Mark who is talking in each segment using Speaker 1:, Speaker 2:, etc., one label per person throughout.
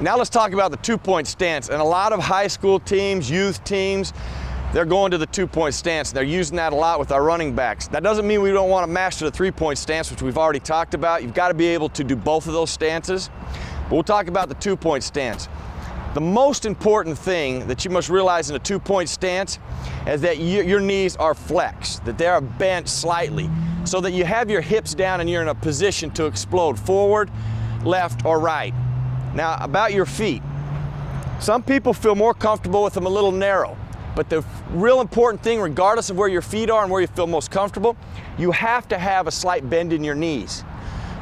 Speaker 1: Now let's talk about the two-point stance. And a lot of high school teams, youth teams, they're going to the two-point stance. They're using that a lot with our running backs. That doesn't mean we don't want to master the three-point stance, which we've already talked about. You've got to be able to do both of those stances. But we'll talk about the two-point stance. The most important thing that you must realize in a two-point stance is that your knees are flexed, that they are bent slightly, so that you have your hips down and you're in a position to explode forward, left, or right. Now, about your feet. Some people feel more comfortable with them a little narrow, but the real important thing, regardless of where your feet are and where you feel most comfortable, you have to have a slight bend in your knees.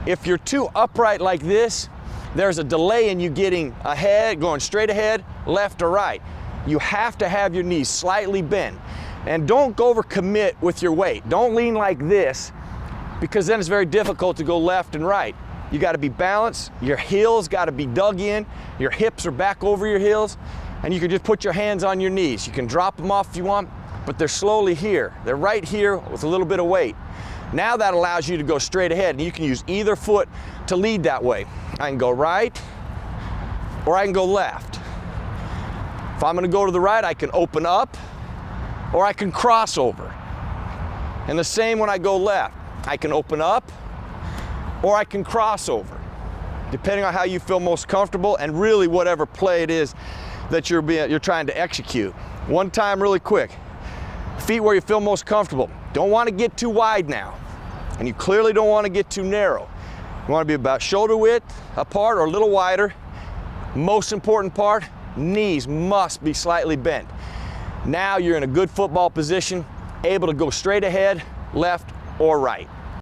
Speaker 1: If you're too upright like this, there's a delay in you getting ahead, going straight ahead, left or right. You have to have your knees slightly bent. And don't overcommit with your weight. Don't lean like this, because then it's very difficult to go left and right. You got to be balanced, your heels got to be dug in, your hips are back over your heels, and you can just put your hands on your knees. You can drop them off if you want, but they're slowly here. They're right here with a little bit of weight. Now that allows you to go straight ahead, and you can use either foot to lead that way. I can go right, or I can go left. If I'm going to go to the right, I can open up, or I can cross over. And the same when I go left. I can open up, or I can cross over, depending on how you feel most comfortable and really whatever play it is that you're trying to execute. One time really quick. Feet where you feel most comfortable. Don't want to get too wide now, and you clearly don't want to get too narrow. You want to be about shoulder width apart or a little wider. Most important part, knees must be slightly bent. Now you're in a good football position, able to go straight ahead, left or right.